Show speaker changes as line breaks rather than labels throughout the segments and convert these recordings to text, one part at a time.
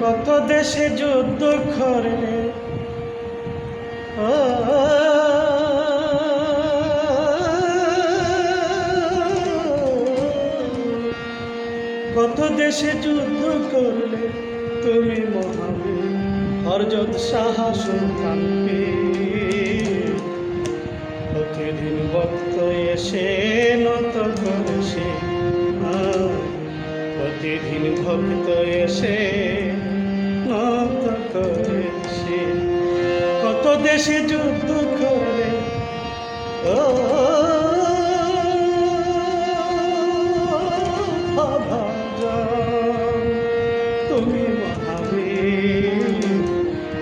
কত দেশে যুদ্ধ করলে কত দেশে যুদ্ধ করলে তুমি মহাবীর হযরত শাহ সুলতান পীর। প্রতিদিন ভক্ত এসে নত করেছে, প্রতিদিন ভক্ত এসে নত করেছে। কত দেশে যুদ্ধ করলে তুমি মহাবীর।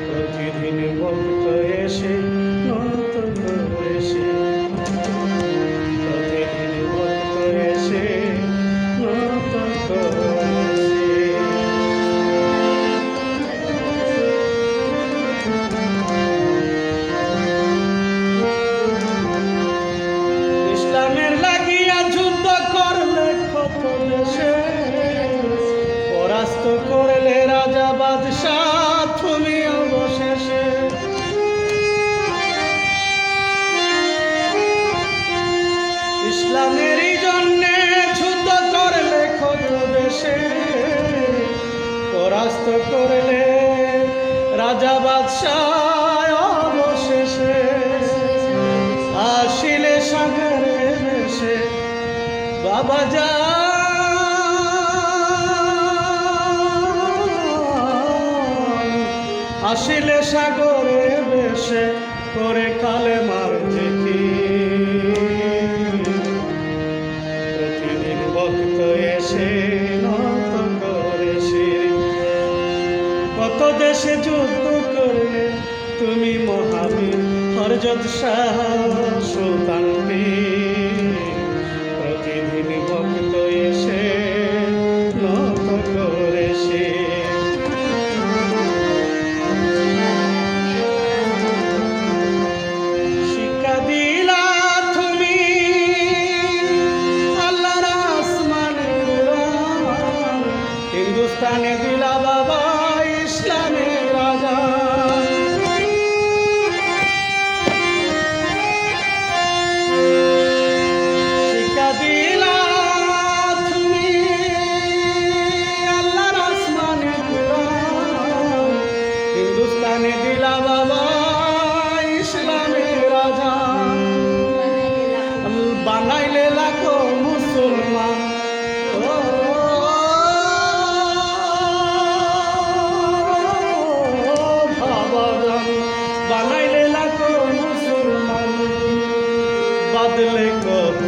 প্রতিদিন ভক্ত এসে নত করেছে, প্রতিদিন ভক্ত এসে নত করেছে। ইসলামের লাগিয়া যুদ্ধ করলে কত দেশে, পরাস্ত করলে রাজা বাদশাহ তুমি অবশেষে। ইসলামেরই জন্যে যুদ্ধ করলে কত দেশে, পরাস্ত করলে রাজা বাদশাহ অবশেষে। আসিলে সাগরে ভেসে বাবা আসিলে সাগরে ভেসে করে কালেমার জিকির। প্রতিদিন ভক্ত এসে নত করেছে। কত দেশে যুদ্ধ করলে তুমি মহাবীর হযরত শাহ সুলতান পীর। প্রতিদিন ভক্ত এসে নত করেছে। শিক্ষা দিলা তুমি আল্লাহর আসমানের কুরআন, হিন্দুস্তানে দিলা বাবা ইসলামের আযান। শিক্ষা দিলা তুমি আল্লাহর আসমানের কুরআন, হিন্দুস্তানে দিলা বাবা ইসলামের আযান। বানাইলে লাখো মুসলমান, বানাইলে লাখো মুসলমান, বাদলে কত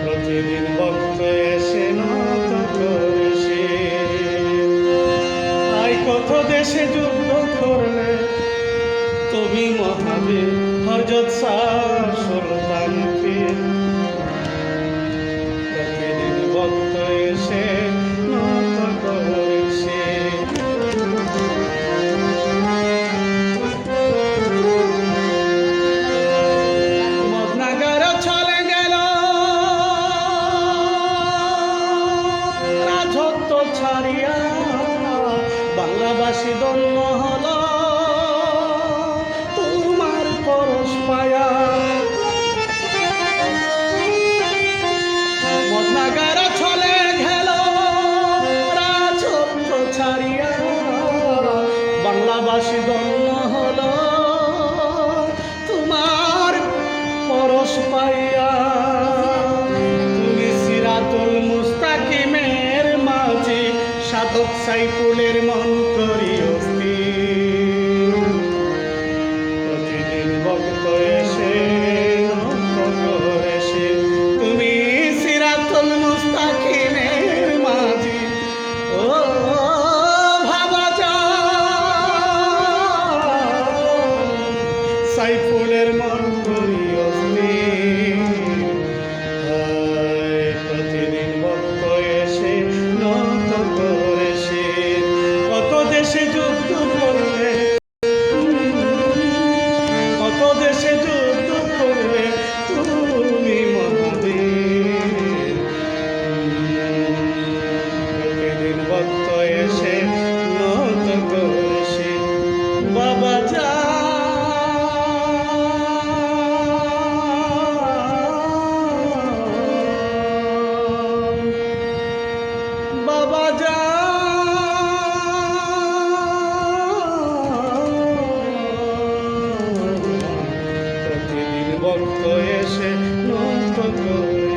প্রতিদিন ভক্ত এসে নত করেছে। আই কত দেশে যুদ্ধ করলে তুমি মহাবীর হযরত শাহ সুলতান পীর। প্রতিদিন ভক্ত এসে নত করেছে। মদনাগার চলে গেল রাজত্ব ছাড়িয়া, বাংলাবাসী ধন্য হল তোমার পরশ পায়া। মদনাগার চলে গেল রাজত্ব ছাড়িয়া, বাংলাবাসী ধন্য হল তোমার পরশ পাইয়া। তুমি সিরাতুল মুস্তাকিমের মাঝি, সাধক সাইফুলের মন করি অস্থির। প্রতিদিন ভক্ত এসে নত করেছে। তুমি সিরাতুল মুস্তাকিমের মাঝি, ও ভাবা সাইফুলের মন করি অস্থির। প্রতিদিন ভক্ত এসে নত করেছে। কত ভক্ত এসে মুক্ত করে